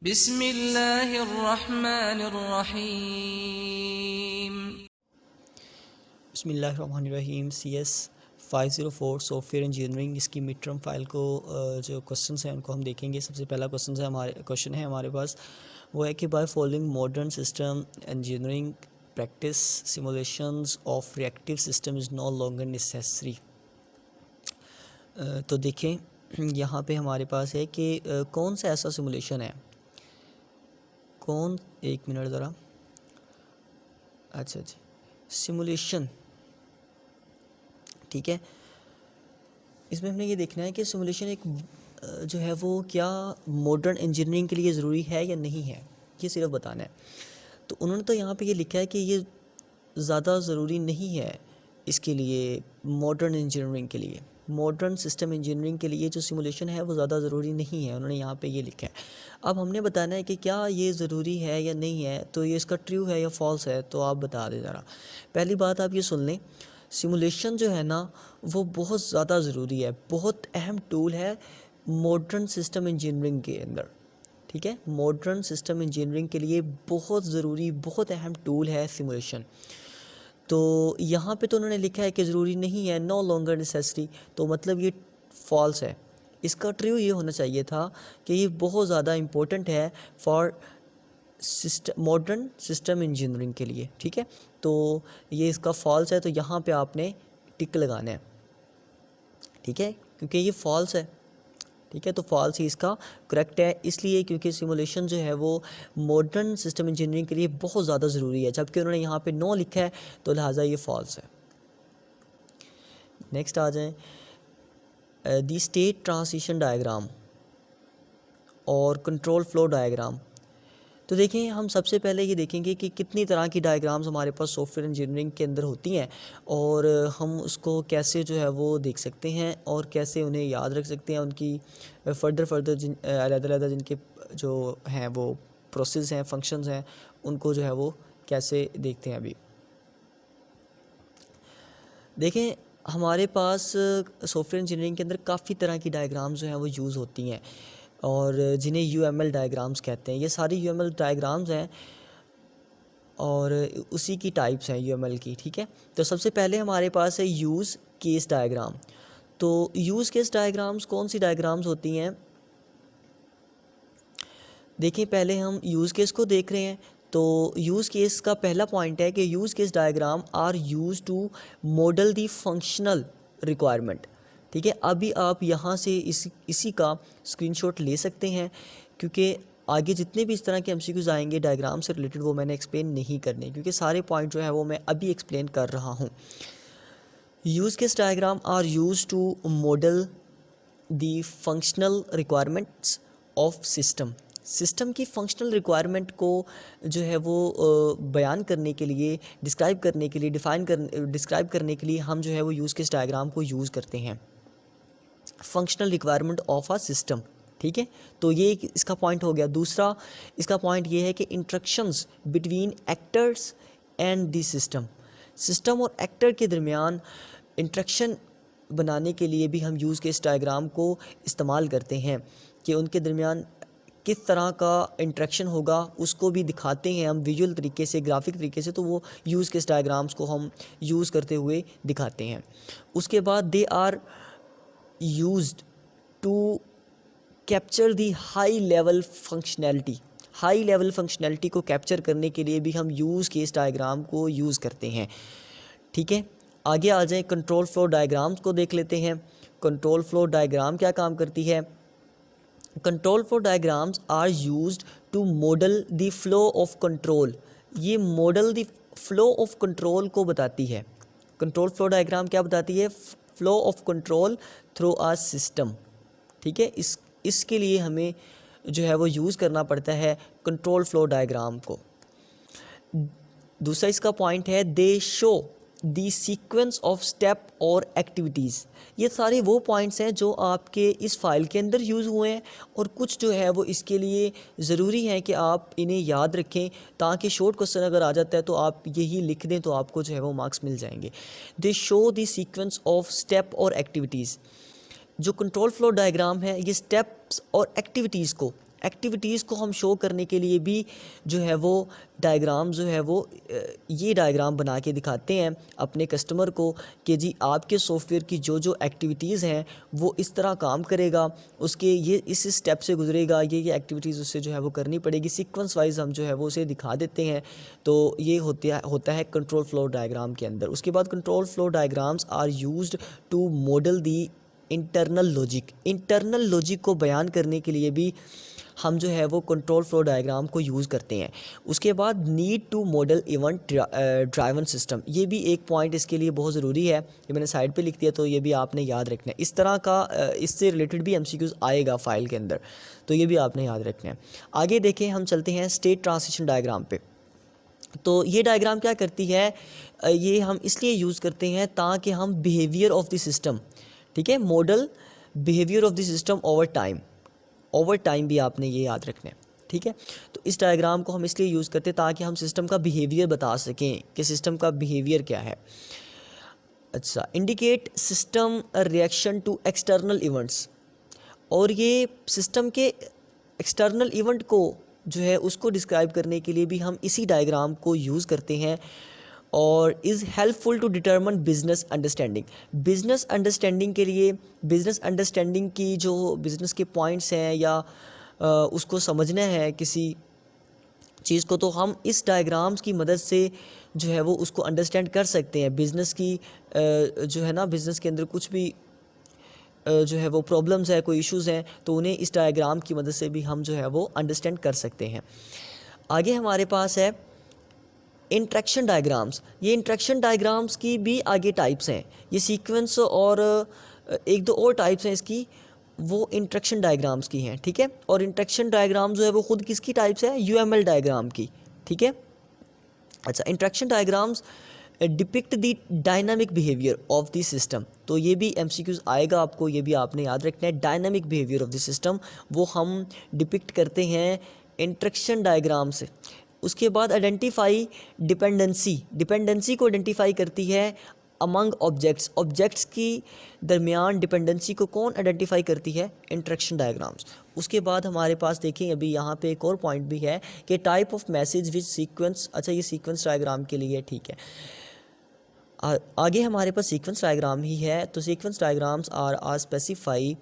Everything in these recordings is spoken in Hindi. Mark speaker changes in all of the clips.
Speaker 1: बिस्मिल्लाहिर्रहमानिर्रहीम।
Speaker 2: बिस्मिल्लाहिर्रहमानिर्रहीम। CS 504 सॉफ्टवेयर इंजीनियरिंग, इसकी मिड टर्म फाइल को जो क्वेश्चंस हैं उनको हम देखेंगे। सबसे पहला क्वेश्चन है हमारे पास, वो है कि by following modern system engineering practice simulations of reactive system is no longer necessary. तो देखें यहाँ पे हमारे पास है कि कौन सा ऐसा सिमुलेशन है, एक मिनट ज़रा, अच्छा सिमुलेशन, ठीक है। इसमें हमने ये देखना है कि सिमुलेशन एक जो है वो क्या मॉडर्न इंजीनियरिंग के लिए ज़रूरी है या नहीं है, ये सिर्फ बताना है। तो उन्होंने तो यहाँ पे ये लिखा है कि ये ज़्यादा ज़रूरी नहीं है इसके लिए, मॉडर्न इंजीनियरिंग के लिए, मॉडर्न सिस्टम इंजीनियरिंग के लिए जो सिमुलेशन है वो ज़्यादा ज़रूरी नहीं है, उन्होंने यहाँ पे ये लिखा है। अब हमने बताना है कि क्या ये ज़रूरी है या नहीं है, तो ये इसका ट्रू है या फॉल्स है, तो आप बता दें ज़रा। पहली बात आप ये सुन लें, सिमुलेशन जो है ना वो बहुत ज़्यादा ज़रूरी है, बहुत अहम टूल है मॉडर्न सिस्टम इंजीनियरिंग के अंदर, ठीक है। मॉडर्न सिस्टम इंजीनियरिंग के लिए बहुत ज़रूरी, बहुत अहम टूल है सिमुलेशन। तो यहाँ पे तो उन्होंने लिखा है कि ज़रूरी नहीं है, नो लॉन्गर नेसेसरी, तो मतलब ये फॉल्स है। इसका ट्रू ये होना चाहिए था कि ये बहुत ज़्यादा इम्पोर्टेंट है फॉर मॉडर्न सिस्टम इंजीनियरिंग के लिए, ठीक है। तो ये इसका फॉल्स है, तो यहाँ पे आपने टिक लगाना है, ठीक है, क्योंकि ये फॉल्स है, ठीक है। तो फॉल्स ही इसका करेक्ट है, इसलिए क्योंकि सिमुलेशन जो है वो मॉडर्न सिस्टम इंजीनियरिंग के लिए बहुत ज़्यादा ज़रूरी है, जबकि उन्होंने यहाँ पे नो लिखा है, तो लिहाजा ये फॉल्स है। नेक्स्ट आ जाएं, दी स्टेट ट्रांजिशन डायग्राम और कंट्रोल फ्लो डायग्राम। तो देखिए, हम सबसे पहले ये देखेंगे कि कितनी तरह की डायग्राम्स हमारे पास सॉफ्टवेयर इंजीनियरिंग के अंदर होती हैं, और हम उसको कैसे जो है वो देख सकते हैं और कैसे उन्हें याद रख सकते हैं, उनकी फर्दर अलग-अलग जिनके जो हैं वो प्रोसेस हैं, फंक्शंस हैं, उनको जो है वो कैसे देखते हैं। अभी देखें, हमारे पास सॉफ्टवेयर इंजीनियरिंग के अंदर काफ़ी तरह की डायग्राम्स जो हैं वो यूज़ होती हैं, और जिन्हें UML डायग्राम्स कहते हैं। ये सारी UML डायग्राम्स हैं और उसी की टाइप्स हैं UML की, ठीक है। तो सबसे पहले हमारे पास है यूज़ केस डायग्राम। तो यूज़ केस डायग्राम्स कौन सी डायग्राम्स होती हैं, देखिए पहले हम यूज़ केस को देख रहे हैं। तो यूज़ केस का पहला पॉइंट है कि use case diagram are use to model the functional requirement, ठीक है। अभी आप यहाँ से इसी का स्क्रीनशॉट ले सकते हैं, क्योंकि आगे जितने भी इस तरह के MCQs आएंगे डायग्राम से रिलेटेड, वो मैंने एक्सप्लेन नहीं करने, क्योंकि सारे पॉइंट जो है वो मैं अभी एक्सप्लेन कर रहा हूँ। Use case diagram are use to model the functional requirements of system की फंक्शनल रिक्वायरमेंट को जो है वो बयान करने के लिए, डिस्क्राइब करने के लिए, डिस्क्राइब करने के लिए हम जो है वो यूज़ केस डायग्राम को यूज़ करते हैं, functional requirement of a system, ठीक है। तो ये इसका पॉइंट हो गया। दूसरा इसका पॉइंट ये है कि interactions between actors and the system और एक्टर के दरमियान इंटरेक्शन बनाने के लिए भी हम यूज़ केस डायग्राम को इस्तेमाल करते हैं, कि उनके दरमियान किस तरह का इंटरेक्शन होगा उसको भी दिखाते हैं हम विजुअल तरीके से, ग्राफिक तरीके से। तो वो यूज़ केस डायग्राम्स को हम यूज़ करते हुए दिखाते हैं। उसके बाद they are used to capture the high level functionality को कैप्चर करने के लिए भी हम यूज़ केस डायग्राम को यूज़ करते हैं, ठीक है। आगे आ जाएं, कंट्रोल फ्लो डायग्राम्स को देख लेते हैं। कंट्रोल फ्लो डायग्राम क्या काम करती है। Control flow diagrams are used to model the flow of control. ये model the flow of control को बताती है। कंट्रोल फ्लो डायग्राम क्या बताती है, flow of control through a system, ठीक है। इसके लिए हमें जो है वो यूज़ करना पड़ता है कंट्रोल फ्लो डायग्राम को। दूसरा इसका पॉइंट है, दे show the sequence of step और एक्टिविटीज़। ये सारे वो पॉइंट्स हैं जो आपके इस फाइल के अंदर यूज़ हुए हैं, और कुछ जो है वो इसके लिए ज़रूरी है कि आप इन्हें याद रखें, ताकि शॉर्ट क्वेश्चन अगर आ जाता है तो आप यही लिख दें तो आपको जो है वो मार्क्स मिल जाएंगे। दे show the sequence of step और एक्टिविटीज़। जो कंट्रोल फ्लो डायग्राम है ये स्टेप्स और एक्टिविटीज़ को एक्टिविटीज़ को हम शो करने के लिए भी जो है वो डायग्राम जो है वो ये डायग्राम बना के दिखाते हैं अपने कस्टमर को कि जी आपके सॉफ्टवेयर की जो जो एक्टिविटीज़ हैं वो इस तरह काम करेगा, उसके ये इस स्टेप से गुजरेगा, ये एक्टिविटीज़ उससे जो है वो करनी पड़ेगी। सीक्वेंस वाइज हम जो है वो उसे दिखा देते हैं। तो ये होता है कंट्रोल फ्लो डायग्राम के अंदर। उसके बाद control flow diagrams are used to model the internal logic को बयान करने के लिए भी हम जो है वो कंट्रोल फ्लो डायग्राम को यूज़ करते हैं। उसके बाद need to model event driven system, ये भी एक पॉइंट इसके लिए बहुत ज़रूरी है, ये मैंने साइड पे लिख दिया, तो ये भी आपने याद रखना है। इस तरह का इससे रिलेटेड भी एमसीक्यूज़ आएगा फाइल के अंदर, तो ये भी आपने याद रखना है। आगे देखें, हम चलते हैं स्टेट ट्रांजिशन डायग्राम पे। तो ये डायग्राम क्या करती है, ये हम इसलिए यूज़ करते हैं ताकि हम बिहेवियर ऑफ द सिस्टम, ठीक है, model behaviour of the system over time भी आपने ये याद रखना है, ठीक है। तो इस डायग्राम को हम इसलिए यूज़ करते हैं ताकि हम सिस्टम का बिहेवियर बता सकें कि सिस्टम का बिहेवियर क्या है। अच्छा, indicate system reaction to external events, और ये सिस्टम के एक्सटर्नल इवेंट को जो है उसको डिस्क्राइब करने के लिए भी हम इसी डायग्राम को यूज़ करते हैं। और is helpful to determine business understanding के लिए, बिजनेस अंडरस्टैंडिंग की जो बिज़नेस के पॉइंट्स हैं या उसको समझना है किसी चीज़ को, तो हम इस डायग्राम्स की मदद से जो है वो उसको अंडरस्टैंड कर सकते हैं। बिज़नेस की जो है ना, बिज़नेस के अंदर कुछ भी जो है वो प्रॉब्लम्स है, कोई इश्यूज़ हैं, तो उन्हें इस डायग्राम की मदद से भी हम जो है वो अंडरस्टैंड कर सकते हैं। आगे हमारे पास है इंट्रैक्शन डायग्राम्स। ये इंट्रैक्शन डायग्राम्स की भी आगे टाइप्स हैं, ये सीक्वेंस और एक दो और टाइप्स हैं इसकी, वो इंट्रैक्शन डायग्राम्स की हैं, ठीक है। और इंट्रैक्शन डायग्राम जो है वो खुद किसकी टाइप्स है, यूएमएल डायग्राम की, ठीक है। अच्छा, interaction diagrams depict the dynamic behaviour of the system, तो ये भी एमसीक्यूज आएगा आपको, ये भी आपने याद रखना है। Dynamic behaviour of the system वो हम डिपिक्ट करते हैं इंट्रैक्शन डायग्राम से। उसके बाद आइडेंटिफाई डिपेंडेंसी को आइडेंटिफाई करती है अमंग ऑब्जेक्ट्स की दरमियान डिपेंडेंसी को कौन आइडेंटिफाई करती है, इंट्रैक्शन डायग्राम्स। उसके बाद हमारे पास देखें अभी यहाँ पे एक और पॉइंट भी है कि type of message which sequence, अच्छा ये सीक्वेंस डायग्राम के लिए ठीक है। आगे हमारे पास सीक्वेंस डायग्राम ही है, तो sequence diagrams are specify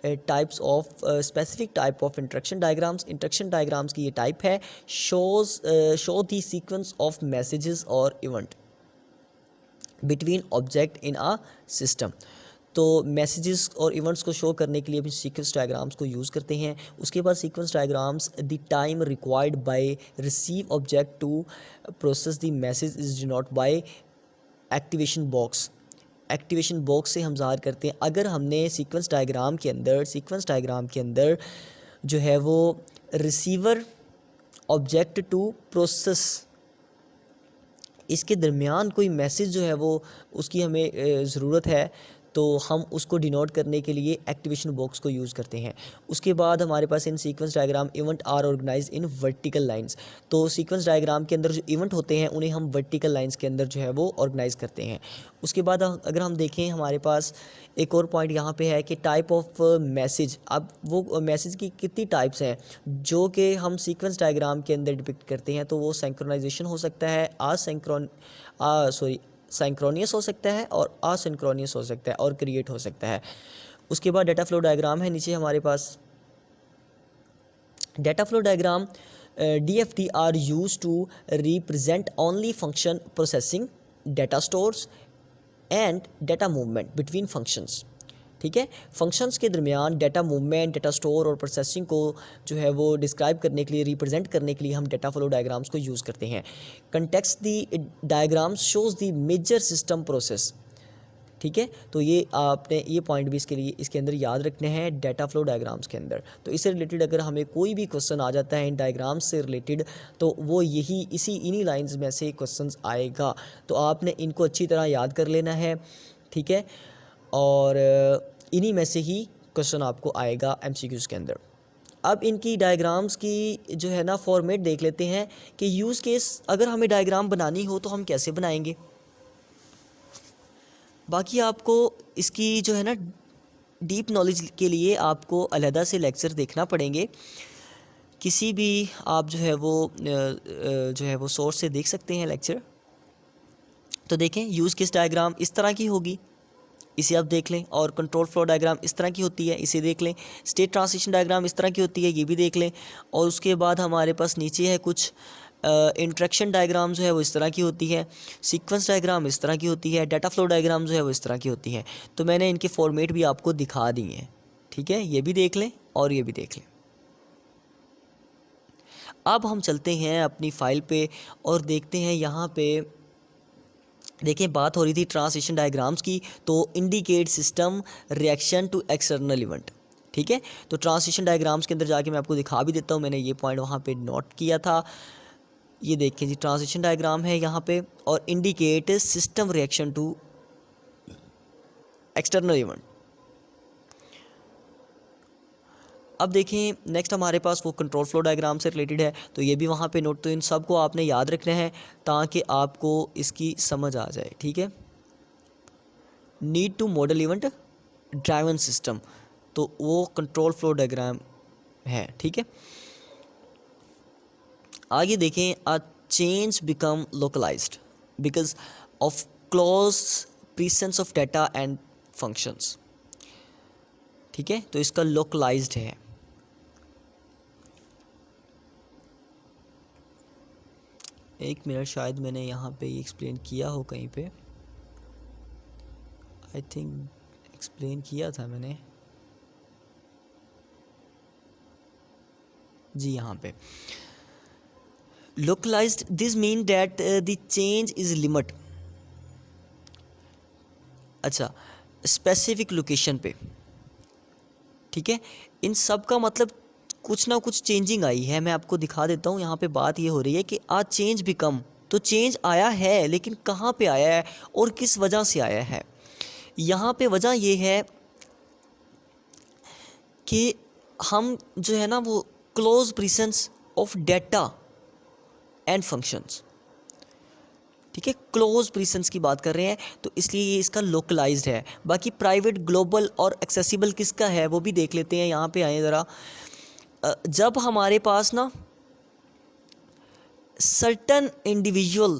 Speaker 2: types of specific type of interaction diagrams की ये टाइप है, show the sequence of messages और event between object in a system. तो मैसेजेस और इवेंट्स को शो करने के लिए भी सीक्वेंस डायग्राम्स को यूज़ करते हैं। उसके बाद sequence diagrams the time required by receive object to process the message is denote by activation box से हम ज़ाहिर करते हैं। अगर हमने सीक्वेंस डायग्राम के अंदर जो है वो रिसीवर ऑब्जेक्ट टू प्रोसेस, इसके दरमियान कोई मैसेज जो है वो उसकी हमें ज़रूरत है, तो हम उसको डिनोट करने के लिए एक्टिवेशन बॉक्स को यूज़ करते हैं। उसके बाद हमारे पास in sequence diagram event are organize in vertical lines, तो सीक्वेंस डायग्राम के अंदर जो इवेंट होते हैं उन्हें हम वर्टिकल लाइंस के अंदर जो है वो ऑर्गेनाइज करते हैं। उसके बाद अगर हम देखें हमारे पास एक और पॉइंट यहाँ पे है कि टाइप ऑफ मैसेज, अब वो मैसेज की कितनी टाइप्स हैं जो कि हम सीक्वेंस डायग्राम के अंदर डिपिक्ट करते हैं, तो वो सिंक्रोनाइजेशन हो सकता है, सिंक्रोनियस हो सकता है और असिंक्रोनियस हो सकता है और क्रिएट हो सकता है। उसके बाद डाटा फ्लो डायग्राम है नीचे हमारे पास। Data flow diagram DFT are use to represent only function processing, data stores and data movement between functions, ठीक है। फंक्शंस के दरमियान डाटा मूवमेंट, डाटा स्टोर और प्रोसेसिंग को जो है वो डिस्क्राइब करने के लिए, रिप्रेजेंट करने के लिए हम डाटा फ्लो डायग्राम्स को यूज़ करते हैं। Context the diagrams shows the major system process, ठीक है। तो ये आपने ये पॉइंट भी इसके अंदर याद रखने हैं डाटा फ्लो डायग्राम्स के अंदर। तो इससे रिलेटेड अगर हमें कोई भी क्वेश्चन आ जाता है इन डायग्राम्स से रिलेटेड, तो वो इन्हीं लाइंस में से क्वेश्चन आएगा, तो आपने इनको अच्छी तरह याद कर लेना है, ठीक है। और इन्हीं में से ही क्वेश्चन आपको आएगा एमसीक्यूज़ के अंदर। अब इनकी डायग्राम्स की जो है ना फॉर्मेट देख लेते हैं कि यूज़ केस अगर हमें डायग्राम बनानी हो तो हम कैसे बनाएंगे। बाकी आपको इसकी जो है ना डीप नॉलेज के लिए आपको अलहदा से लेक्चर देखना पड़ेंगे। किसी भी आप जो है वो सोर्स से देख सकते हैं लेक्चर। तो देखें यूज़ केस डायग्राम इस तरह की होगी, इसे आप देख लें, और कंट्रोल फ्लो डायग्राम इस तरह की होती है, इसे देख लें। स्टेट ट्रांजिशन डायग्राम इस तरह की होती है, ये भी देख लें। और उसके बाद हमारे पास नीचे है कुछ इंट्रैक्शन डायग्राम जो है वो इस तरह की होती है, सीक्वेंस डायग्राम इस तरह की होती है, डाटा फ्लो डायग्राम जो है वो इस तरह की होती है। तो मैंने इनके फॉर्मेट भी आपको दिखा दिए हैं, ठीक है, ये भी देख लें और ये भी देख लें। अब हम चलते हैं अपनी फ़ाइल पे और देखते हैं यहाँ पे। देखें बात हो रही थी ट्रांजिशन डायग्राम्स की, तो indicate system reaction to external event, ठीक है। तो ट्रांजिशन डायग्राम्स के अंदर जाके मैं आपको दिखा भी देता हूँ, मैंने ये पॉइंट वहाँ पे नोट किया था। ये देखें जी, ट्रांजिशन डायग्राम है यहाँ पे, और indicate system reaction to external event. अब देखें नेक्स्ट हमारे पास वो कंट्रोल फ्लो डायग्राम से रिलेटेड है, तो ये भी वहाँ पे नोट, तो इन सब को आपने याद रखना है ताकि आपको इसकी समझ आ जाए, ठीक है। Need to model event driven system, तो वो कंट्रोल फ्लो डायग्राम है, ठीक है। आगे देखें, a change become localized because of close presence of data and functions, ठीक है। तो इसका लोकलाइज्ड है। एक मिनट, शायद मैंने यहाँ पे एक्सप्लेन किया हो कहीं पे, आई थिंक एक्सप्लेन किया था मैंने जी, यहाँ पे localized this mean that the change is limit, अच्छा, स्पेसिफिक लोकेशन पे, ठीक है। इन सब का मतलब कुछ ना कुछ चेंजिंग आई है। मैं आपको दिखा देता हूँ, यहाँ पे बात ये हो रही है कि आज चेंज बिकम, तो चेंज आया है, लेकिन कहाँ पे आया है और किस वजह से आया है। यहाँ पे वजह ये है कि हम जो है ना वो close presence of data and functions, ठीक है, क्लोज प्रीसेंस की बात कर रहे हैं, तो इसलिए ये इसका लोकलाइज्ड है। बाकी प्राइवेट, ग्लोबल और एक्सेसिबल किसका है वो भी देख लेते हैं। यहाँ पे आए ज़रा, जब हमारे पास ना सर्टन इंडिविजुअल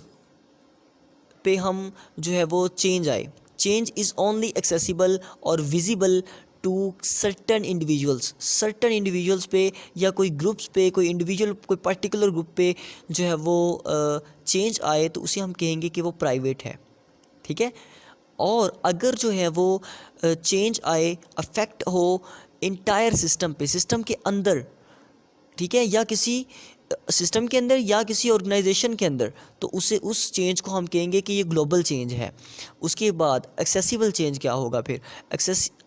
Speaker 2: पे हम जो है वो चेंज आए, चेंज इज़ ओनली एक्सेसिबल और विजिबल टू सर्टन इंडिविजुअल्स पे, या कोई ग्रुप्स पे, कोई इंडिविजुअल, कोई पर्टिकुलर ग्रुप पे जो है वो चेंज आए, तो उसे हम कहेंगे कि वो प्राइवेट है, ठीक है। और अगर जो है वो चेंज आए, अफेक्ट हो इंटायर सिस्टम पे, सिस्टम के अंदर, ठीक है, या किसी सिस्टम के अंदर या किसी ऑर्गेनाइजेशन के अंदर, तो उसे, उस चेंज को हम कहेंगे कि ये ग्लोबल चेंज है। उसके बाद एक्सेसिबल चेंज क्या होगा फिर,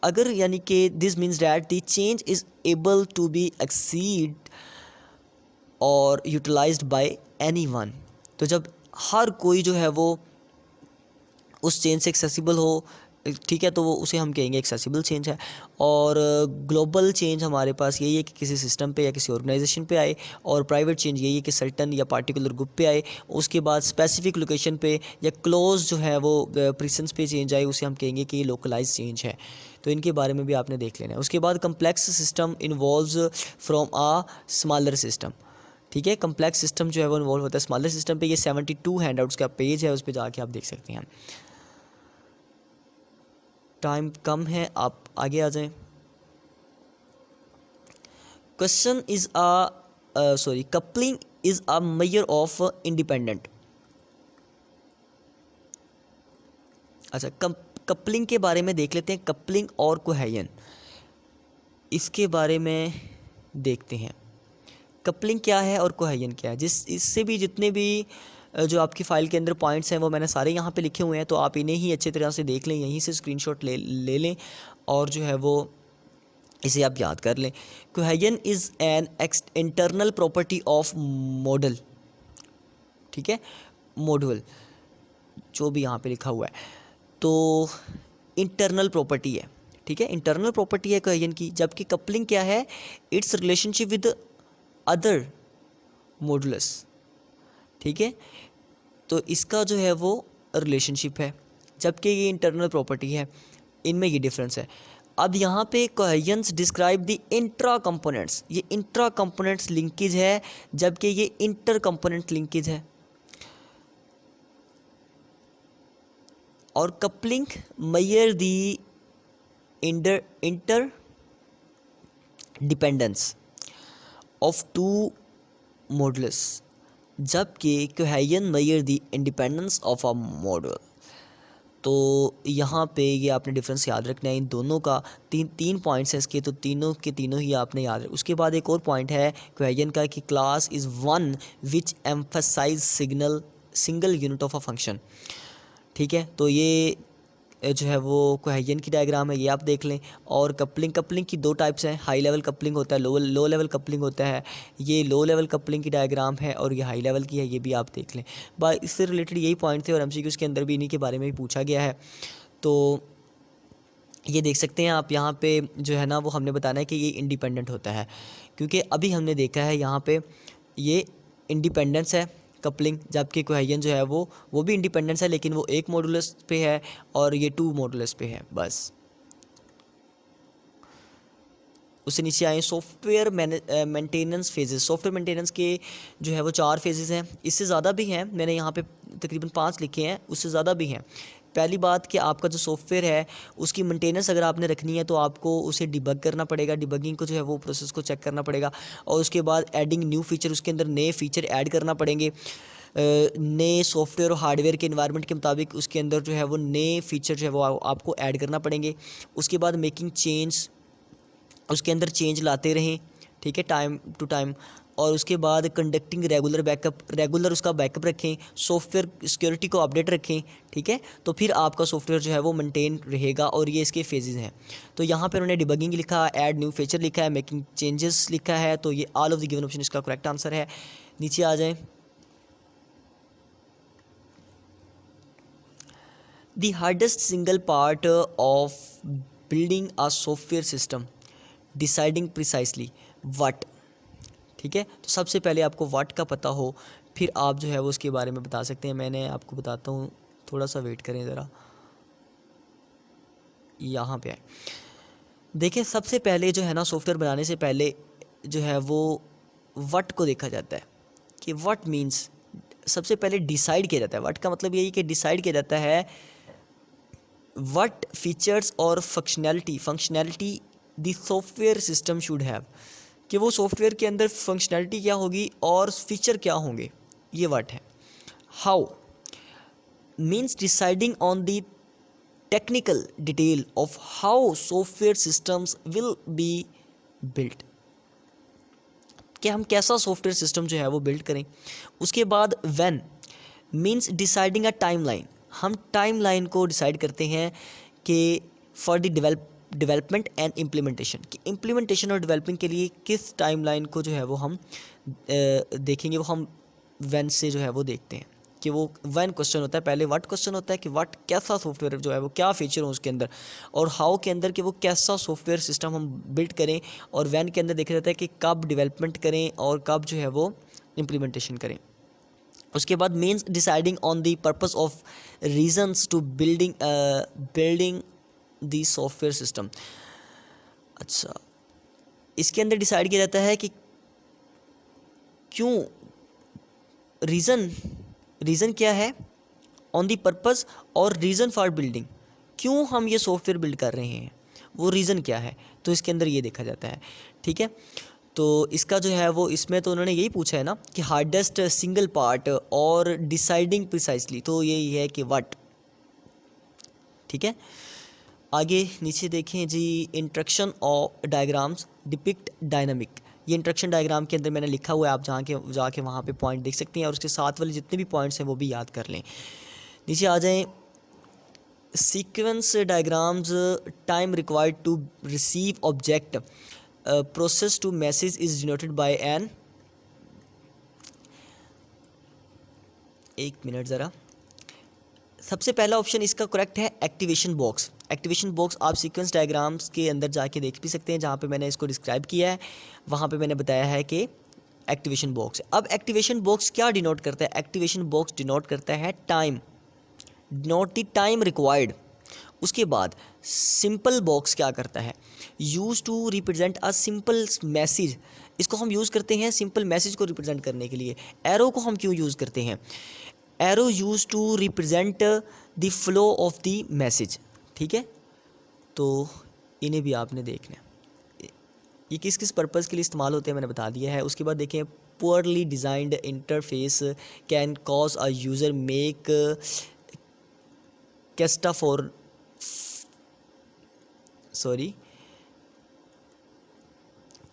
Speaker 2: अगर यानी कि this means that the change is able to be exceed और यूटिलाइज्ड बाय एनीवन, तो जब हर कोई जो है वो उस चेंज से एक्सेसिबल हो, ठीक है, तो वो उसे हम कहेंगे एक्सेसिबल चेंज है। और ग्लोबल चेंज हमारे पास यही है कि किसी सिस्टम पे या किसी ऑर्गेनाइजेशन पे आए, और प्राइवेट चेंज यही है कि सर्टन या पार्टिकुलर ग्रुप पे आए। उसके बाद स्पेसिफिक लोकेशन पे या क्लोज जो है वो प्रीसेंस पे चेंज आए, उसे हम कहेंगे कि ये लोकलाइज चेंज है। तो इनके बारे में भी आपने देख लेना है। उसके बाद complex system involves from a smaller system, ठीक है, कम्प्लेक्स सिस्टम जो है वो इन्वॉल्व होता है स्मॉलर सिस्टम पे। ये 72 हैंडआउट्स का पेज है, उस पर जाके आप देख सकते हैं। टाइम कम है, आप आगे आ जाएं। Question is coupling is a measure of independent, अच्छा, कपलिंग के बारे में देख लेते हैं। कपलिंग और कोहेजन, इसके बारे में देखते हैं। कपलिंग क्या है और कोहेजन क्या है, जिस इससे भी जितने भी जो आपकी फ़ाइल के अंदर पॉइंट्स हैं वो मैंने सारे यहाँ पे लिखे हुए हैं, तो आप इन्हें ही अच्छी तरह से देख लें, यहीं से स्क्रीनशॉट ले लें और जो है वो इसे आप याद कर लें। Cohesion is an internal property of model, ठीक है, मॉड्यूल जो भी यहाँ पे लिखा हुआ है, तो इंटरनल प्रॉपर्टी है, ठीक है, इंटरनल प्रॉपर्टी है कोहेजन की। जबकि कपलिंग क्या है, it's relationship with other modulus, ठीक है, तो इसका जो है वो रिलेशनशिप है, जबकि ये इंटरनल प्रॉपर्टी है। इनमें ये डिफरेंस है। अब यहाँ पे coherence describe the intra components, ये इंट्रा कंपोनेंट्स लिंकेज है जबकि ये इंटर कंपोनेंट लिंकेज है। और coupling measure the interdependence of two models, जबकि coherence measure the independence of a model. तो यहाँ पे ये आपने डिफरेंस याद रखना है इन दोनों का। तीन पॉइंट्स हैं इसके, तो तीनों के तीनों ही आपने याद रख। उसके बाद एक और पॉइंट है कोहेरेंस का कि class is one which emphasize single unit of a function. ठीक है, तो ये जो है वो कोहेरेंस की डायग्राम है, ये आप देख लें। और कपलिंग की दो टाइप्स हैं, हाई लेवल कपलिंग होता है, लो लेवल कपलिंग होता है। ये लो लेवल कपलिंग की डायग्राम है और ये हाई लेवल की है, ये भी आप देख लें। इससे रिलेटेड यही पॉइंट थे और एमसीक्यूज़ के अंदर भी इन्हीं के बारे में भी पूछा गया है। तो ये देख सकते हैं आप यहाँ पे जो है ना वो हमने बताना है कि ये इंडिपेंडेंट होता है, क्योंकि अभी हमने देखा है यहाँ पे ये इंडिपेंडेंस है कपलिंग, जबकि कोहेरेंस जो है वो भी इंडिपेंडेंस है, लेकिन वो एक मॉडुलस पे है और ये टू मॉडुलस पे है बस। उससे नीचे आए software maintenance phases. Software maintenance के जो है वो 4 फेजेस हैं, इससे ज़्यादा भी हैं, मैंने यहाँ पे तकरीबन 5 लिखे हैं, उससे ज़्यादा भी हैं। पहली बात कि आपका जो सॉफ्टवेयर है उसकी मेंटेनेंस अगर आपने रखनी है तो आपको उसे डिबग करना पड़ेगा, डिबगिंग को जो है वो प्रोसेस को चेक करना पड़ेगा। और उसके बाद एडिंग न्यू फीचर, उसके अंदर नए फीचर ऐड करना पड़ेंगे, नए सॉफ्टवेयर और हार्डवेयर के इन्वायरमेंट के मुताबिक उसके अंदर जो है वो नए फीचर जो है वो आपको ऐड करना पड़ेंगे। उसके बाद मेकिंग चेंज, उसके अंदर चेंज लाते रहें, ठीक है, टाइम टू टाइम। और उसके बाद कंडक्टिंग रेगुलर बैकअप, रेगुलर उसका बैकअप रखें, सॉफ्टवेयर सिक्योरिटी को अपडेट रखें, ठीक है, तो फिर आपका सॉफ्टवेयर जो है वो मेंटेन रहेगा। और ये इसके फेजेस हैं। तो यहाँ पर उन्होंने डिबगिंग लिखा, ऐड न्यू फीचर लिखा है, मेकिंग चेंजेस लिखा है, तो ये all of the given option इसका करेक्ट आंसर है। नीचे आ जाएँ। The hardest single part of building a software system, deciding precisely what। ठीक है, तो सबसे पहले आपको what का पता हो, फिर आप जो है वो उसके बारे में बता सकते हैं। मैंने आपको बताता हूँ, थोड़ा सा वेट करें ज़रा, यहाँ पे आए। देखें, सबसे पहले जो है ना सॉफ्टवेयर बनाने से पहले जो है वो what को देखा जाता है कि what मीन्स, सबसे पहले डिसाइड किया जाता है। what का मतलब यही कि डिसाइड किया जाता है what features और functionality the software system should have, कि वो सॉफ्टवेयर के अंदर फंक्शनैलिटी क्या होगी और फीचर क्या होंगे, ये what है। How means deciding on the technical detail of how software systems will be built, कि हम कैसा सॉफ्टवेयर सिस्टम जो है वो बिल्ड करें। उसके बाद when means deciding a timeline, हम टाइमलाइन को डिसाइड करते हैं कि for the development and implementation, कि इम्प्लीमेंटेशन और डेवलपिंग के लिए किस टाइमलाइन को जो है वो हम देखेंगे, वो हम व्हेन से जो है वो देखते हैं। कि वो व्हेन क्वेश्चन होता है, पहले व्हाट क्वेश्चन होता है कि व्हाट कैसा सॉफ्टवेयर जो है वो क्या फीचर हो उसके अंदर, और हाउ के अंदर कि वो कैसा सॉफ्टवेयर सिस्टम हम बिल्ड करें, और व्हेन के अंदर देखा जाता है कि कब डेवलपमेंट करें और कब जो है वो इम्प्लीमेंटेशन करें। उसके बाद means deciding on the purpose of reasons to building the software system. अच्छा, इसके अंदर डिसाइड किया जाता है कि क्यों, रीज़न क्या है, ऑन दी पर्पस और रीज़न फॉर बिल्डिंग, क्यों हम ये सॉफ्टवेयर बिल्ड कर रहे हैं, वो रीज़न क्या है, तो इसके अंदर ये देखा जाता है। ठीक है, तो इसका जो है वो इसमें तो उन्होंने यही पूछा है ना कि हार्डेस्ट सिंगल पार्ट और डिसाइडिंग प्रिसाइसली, तो यही है कि व्हाट। ठीक है, आगे नीचे देखें जी, instruction of diagrams depict dynamic. ये इंस्ट्रक्शन डायग्राम के अंदर मैंने लिखा हुआ है, आप जाके वहाँ पे पॉइंट देख सकते हैं और उसके साथ वाले जितने भी पॉइंट्स हैं वो भी याद कर लें। नीचे आ जाएं, sequence diagrams, time required to receive object process to message is denoted by an, एक मिनट ज़रा, सबसे पहला ऑप्शन इसका करेक्ट है एक्टिवेशन बॉक्स। एक्टिवेशन बॉक्स आप सीक्वेंस डायग्राम्स के अंदर जाके देख भी सकते हैं, जहाँ पे मैंने इसको डिस्क्राइब किया है वहाँ पे मैंने बताया है कि एक्टिवेशन बॉक्स। अब एक्टिवेशन बॉक्स क्या डिनोट करता है, एक्टिवेशन बॉक्स डिनोट करता है time, denote the time required. उसके बाद सिंपल बॉक्स क्या करता है, use to represent a simple message, इसको हम यूज़ करते हैं सिंपल मैसेज को रिप्रेजेंट करने के लिए। एरो को हम क्यों यूज़ करते हैं, arrow use to represent the flow of the message, ठीक है। तो इन्हें भी आपने देखना है, ये किस किस पर्पज़ के लिए इस्तेमाल होते हैं मैंने बता दिया है। उसके बाद देखें, poorly designed interface can cause a user make catastrophe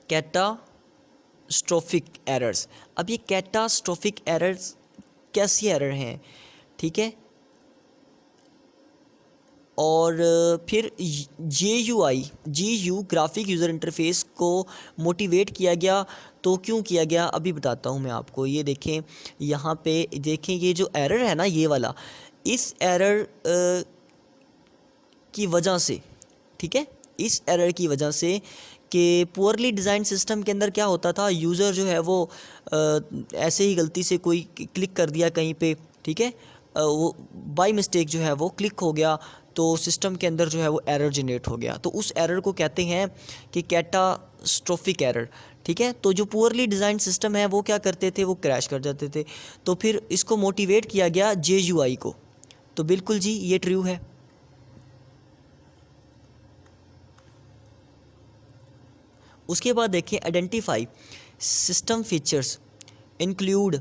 Speaker 2: catastrophic errors. अब ये कैटास्ट्रोफिक एरर्स कैसी एरर हैं, ठीक है। और फिर GUI ग्राफिक यूज़र इंटरफेस को मोटिवेट किया गया, तो क्यों किया गया अभी बताता हूँ मैं आपको। ये देखें, यहाँ पे देखें, ये जो एरर है ना, ये वाला, इस एरर की वजह से, ठीक है, इस एरर की वजह से कि पुअरली डिज़ाइन सिस्टम के अंदर क्या होता था, यूज़र जो है वो ऐसे ही गलती से कोई क्लिक कर दिया कहीं पे, ठीक है, वो बाय मिस्टेक जो है वो क्लिक हो गया, तो सिस्टम के अंदर जो है वो एरर जनरेट हो गया, तो उस एरर को कहते हैं कि कैटास्ट्रोफिक एरर, ठीक है। तो जो पुअरली डिज़ाइन सिस्टम है वो क्या करते थे, वो क्रैश कर जाते थे। तो फिर इसको मोटिवेट किया गया GUI को, तो बिल्कुल जी ये ट्रू है। उसके बाद देखिए, आइडेंटिफाई सिस्टम फीचर्स इंक्लूड,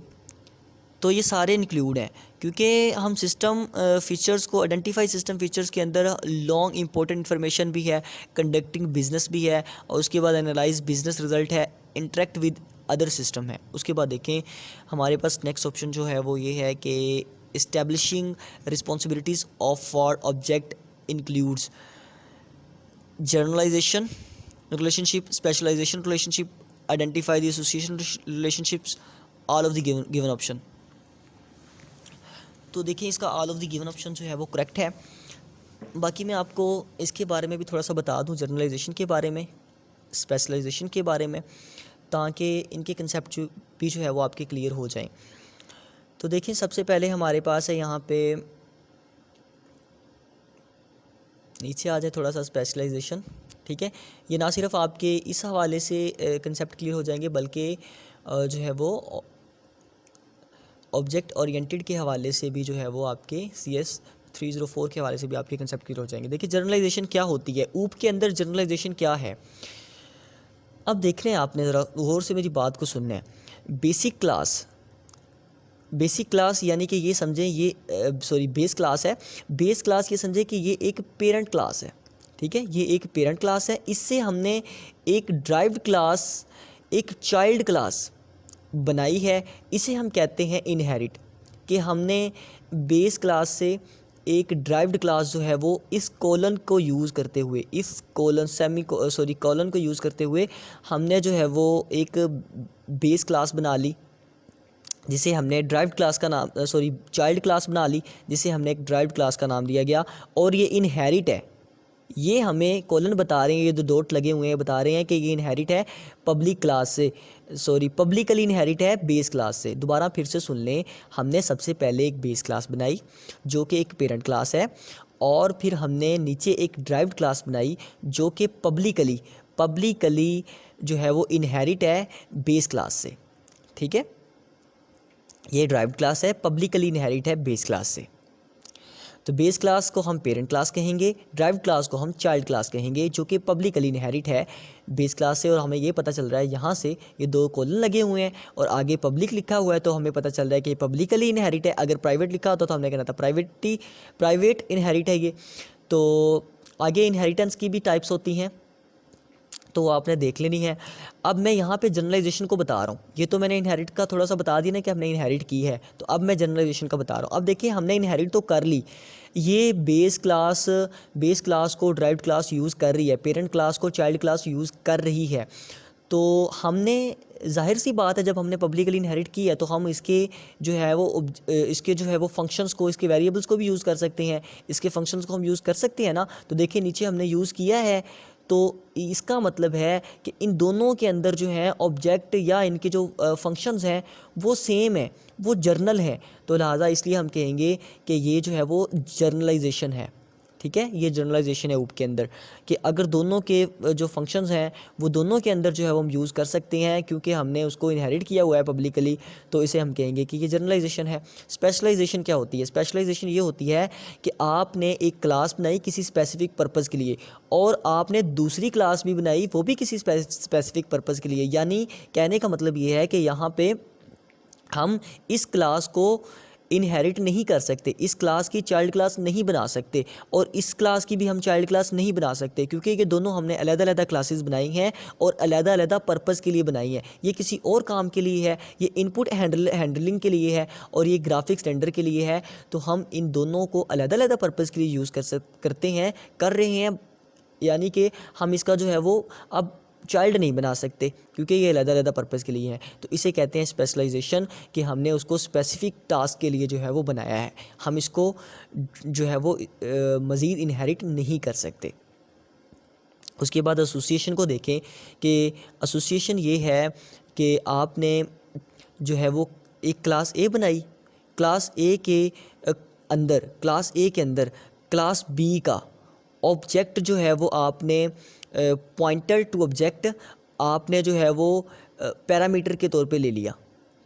Speaker 2: तो ये सारे इंक्लूड हैं, क्योंकि हम सिस्टम फीचर्स को आइडेंटिफाई, सिस्टम फीचर्स के अंदर लॉन्ग इंपॉर्टेंट इन्फॉर्मेशन भी है, कंडक्टिंग बिजनेस भी है, और उसके बाद एनालाइज बिजनेस रिजल्ट है, इंटरेक्ट विद अदर सिस्टम है। उसके बाद देखें, हमारे पास नेक्स्ट ऑप्शन जो है वो ये है कि establishing responsibilities of for object includes generalization relationship, specialization relationship, identify the association relationships, all of the given option। तो देखिए, इसका all of the given option जो है वो करेक्ट है। बाकी मैं आपको इसके बारे में भी थोड़ा सा बता दूं, जनरलाइजेशन के बारे में, स्पेशलाइजेशन के बारे में, ताकि इनके कंसेप्ट भी जो है वो आपके क्लियर हो जाएं। तो देखिए, सबसे पहले हमारे पास है यहाँ पे, नीचे आ जाए थोड़ा सा, स्पेशलाइजेशन, ठीक है। ये ना सिर्फ आपके इस हवाले से कंसेप्ट क्लियर हो जाएंगे, बल्कि जो है वो ऑब्जेक्ट ओरिएंटेड के हवाले से भी जो है वो आपके CS 304 के हवाले से भी आपके कंसेप्ट क्लियर हो जाएंगे। देखिए, जनरलाइजेशन क्या होती है, ऊप के अंदर जनरलाइजेशन क्या है। अब देख रहे हैं, आपने ज़रा गौर से मेरी बात को सुनना है। बेसिक क्लास यानी कि ये समझें, ये बेस क्लास है। बेस क्लास ये समझें कि ये एक पेरेंट क्लास है, ठीक है, ये एक पेरेंट क्लास है। इससे हमने एक ड्राइव्ड क्लास, एक चाइल्ड क्लास बनाई है, इसे हम कहते हैं इनहेरिट, कि हमने बेस क्लास से एक ड्राइव्ड क्लास जो है वो इस कॉलन को यूज़ करते हुए, इस कॉलन को यूज़ करते हुए हमने जो है वो एक बेस क्लास बना ली, जिसे हमने ड्राइव्ड क्लास का नाम चाइल्ड क्लास बना ली, जिसे हमने एक ड्राइव्ड क्लास का नाम दिया गया। और ये इनहेरिट है, ये हमें कॉलन बता रहे हैं, ये जो डॉट लगे हुए हैं बता रहे हैं कि ये इनहेरिट है पब्लिक क्लास से, पब्लिकली इनहेरिट है बेस क्लास से। दोबारा फिर से सुन लें, हमने सबसे पहले एक बेस क्लास बनाई जो कि एक पेरेंट क्लास है, और फिर हमने नीचे एक ड्राइव्ड क्लास बनाई जो कि पब्लिकली जो है वो इनहेरिट है बेस क्लास से, ठीक है। ये ड्राइव्ड क्लास है, पब्लिकली इनहेरिट है बेस क्लास से। तो बेस क्लास को हम पेरेंट क्लास कहेंगे, ड्राइव्ड क्लास को हम चाइल्ड क्लास कहेंगे, जो कि पब्लिकली इनहेरिट है बेस क्लास से। और हमें ये पता चल रहा है, यहाँ से ये दो कॉलन लगे हुए हैं और आगे पब्लिक लिखा हुआ है, तो हमें पता चल रहा है कि ये पब्लिकली इनहेरिट है। अगर प्राइवेट लिखा होता तो हमने कहना था प्राइवेट इनहेरिट है ये। तो आगे इनहेरिटेंस की भी टाइप्स होती हैं, तो वो आपने देख लेनी है। अब मैं यहाँ पे जनरलाइजेशन को बता रहा हूँ, ये तो मैंने इनहेरिट का थोड़ा सा बता दिया ना कि हमने इनहेरिट की है, तो अब मैं जनरलाइजेशन का बता रहा हूँ। अब देखिए, हमने इनहेरिट तो कर ली, ये बेस क्लास को ड्राइव्ड क्लास यूज़ कर रही है, पेरेंट क्लास को चाइल्ड क्लास यूज़ कर रही है। तो हमने, जाहिर सी बात है, जब हमने पब्लिकली इनहेरिट की है तो हम इसके जो है वो फंक्शंस को, इसके वेरिएबल्स को भी यूज़ कर सकते हैं, इसके फंक्शंस को हम यूज़ कर सकते हैं ना। तो देखिए, नीचे हमने यूज़ किया है, तो इसका मतलब है कि इन दोनों के अंदर जो है ऑब्जेक्ट या इनके जो फंक्शंस हैं वो सेम है, वो जर्नल है। तो लिहाजा इसलिए हम कहेंगे कि ये जो है वो जर्नलाइजेशन है, ठीक है, ये जनरलाइजेशन है ऊप के अंदर कि अगर दोनों के जो फंक्शंस हैं वो दोनों के अंदर जो है वो हम यूज़ कर सकते हैं क्योंकि हमने उसको इनहेरिट किया हुआ है पब्लिकली, तो इसे हम कहेंगे कि ये जनरलाइजेशन है। स्पेशलाइजेशन क्या होती है? स्पेशलाइजेशन ये होती है कि आपने एक क्लास बनाई किसी स्पेसिफिक पर्पज़ के लिए और आपने दूसरी क्लास भी बनाई वो भी किसी स्पेसिफिक पर्पज़ के लिए, यानी कहने का मतलब ये है कि यहाँ पे हम इस क्लास को इनहेरिट नहीं कर सकते, इस क्लास की चाइल्ड क्लास नहीं बना सकते और इस क्लास की भी हम चाइल्ड क्लास नहीं बना सकते क्योंकि ये दोनों हमने अलग-अलग क्लासेस बनाई हैं और अलग-अलग पर्पस के लिए बनाई हैं। ये किसी और काम के लिए है, ये इनपुट हैंडलिंग के लिए है और ये ग्राफिक्स रेंडर के लिए है, तो हम इन दोनों को अलग-अलग पर्पस के लिए यूज़ करते हैं, कर रहे हैं, यानी कि हम इसका जो है वो अब चाइल्ड नहीं बना सकते क्योंकि ये अलग-अलग पर्पज़ के लिए हैं। तो इसे कहते हैं स्पेशलाइजेशन कि हमने उसको स्पेसिफिक टास्क के लिए जो है वो बनाया है, हम इसको जो है वो मज़ीद इनहेरिट नहीं कर सकते। उसके बाद एसोसिएशन को देखें कि एसोसिएशन ये है कि आपने जो है वो एक क्लास ए बनाई, क्लास ए के अंदर क्लास बी का ऑब्जेक्ट जो है वो आपने पॉइंटर टू ऑब्जेक्ट आपने जो है वो पैरामीटर के तौर पे ले लिया।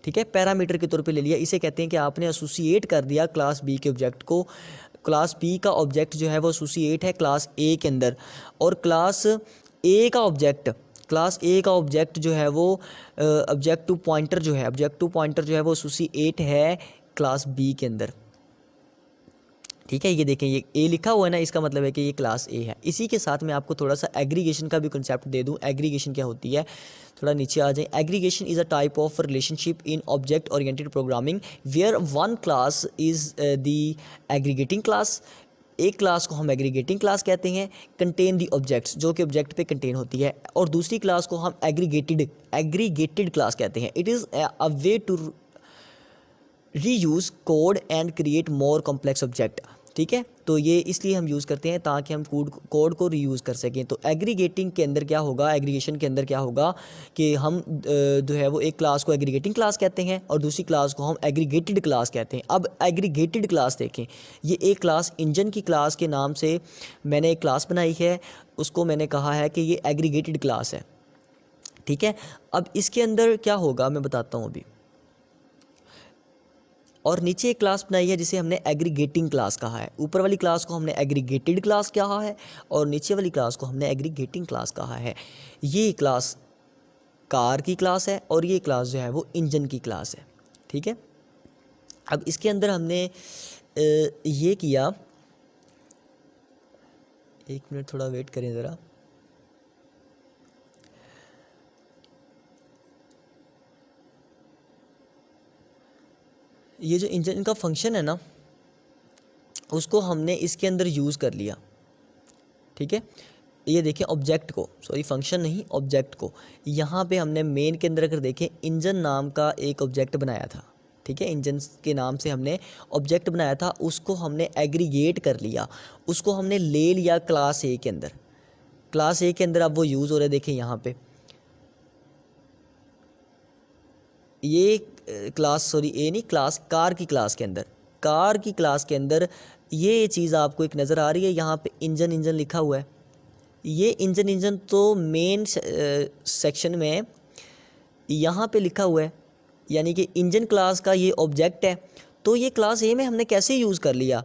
Speaker 2: ठीक है, पैरामीटर के तौर पे ले लिया, इसे कहते हैं कि आपने एसोसिएट कर दिया क्लास बी के ऑब्जेक्ट को। क्लास बी का ऑब्जेक्ट जो है वो एसोसिएट है क्लास ए के अंदर और क्लास ए का ऑब्जेक्ट जो है वो ऑब्जेक्ट टू पॉइंटर जो है वो एसोसिएट है क्लास बी के अंदर। ठीक है, ये देखें ये ए लिखा हुआ है ना, इसका मतलब है कि ये क्लास ए है। इसी के साथ मैं आपको थोड़ा सा एग्रीगेशन का भी कंसेप्ट दे दूं। एग्रीगेशन क्या होती है, थोड़ा नीचे आ जाए। Aggregation is a type of relationship in object oriented programming where one class is the aggregating class. एक क्लास को हम एग्रीगेटिंग क्लास कहते हैं, कंटेन दी ऑब्जेक्ट्स, जो कि ऑब्जेक्ट पे कंटेन होती है, और दूसरी क्लास को हम एग्रीगेटेड क्लास कहते हैं। It is a way to reuse code and create more complex object. ठीक है, तो ये इसलिए हम यूज़ करते हैं ताकि हम कोड को रीयूज़ कर सकें। तो एग्रीगेटिंग के अंदर क्या होगा, एग्रीगेशन के अंदर क्या होगा कि हम जो है वो एक क्लास को एग्रीगेटिंग क्लास कहते हैं और दूसरी क्लास को हम एग्रीगेटेड क्लास कहते हैं। अब एग्रीगेटेड क्लास देखें, ये एक क्लास इंजन की क्लास के नाम से मैंने एक क्लास बनाई है, उसको मैंने कहा है कि ये एग्रीगेटेड क्लास है। ठीक है, अब इसके अंदर क्या होगा मैं बताता हूँ अभी। और नीचे एक क्लास बनाई है जिसे हमने एग्रीगेटिंग क्लास कहा है। ऊपर वाली क्लास को हमने एग्रीगेटेड क्लास कहा है और नीचे वाली क्लास को हमने एग्रीगेटिंग क्लास कहा है। ये क्लास कार की क्लास है और ये क्लास जो है वो इंजन की क्लास है। ठीक है, अब इसके अंदर हमने ये किया, एक मिनट थोड़ा वेट करें ज़रा। ये जो इंजन का फंक्शन है ना, उसको हमने इसके अंदर यूज़ कर लिया। ठीक है, ये देखें ऑब्जेक्ट को, सॉरी फंक्शन नहीं, ऑब्जेक्ट को यहाँ पे हमने मेन के अंदर अगर देखें इंजन नाम का एक ऑब्जेक्ट बनाया था। ठीक है, इंजन के नाम से हमने ऑब्जेक्ट बनाया था, उसको हमने एग्रीगेट कर लिया, उसको हमने ले लिया क्लास ए के अंदर। क्लास ए के अंदर अब वो यूज़ हो रहा है, देखें यहाँ पे ये क्लास, सॉरी ए नहीं, क्लास कार की क्लास के अंदर, कार की क्लास के अंदर ये चीज़ आपको एक नज़र आ रही है, यहाँ पे इंजन लिखा हुआ है। ये इंजन तो मेन सेक्शन में यहाँ पे लिखा हुआ है, यानी कि इंजन क्लास का ये ऑब्जेक्ट है। तो ये क्लास ए में हमने कैसे यूज़ कर लिया,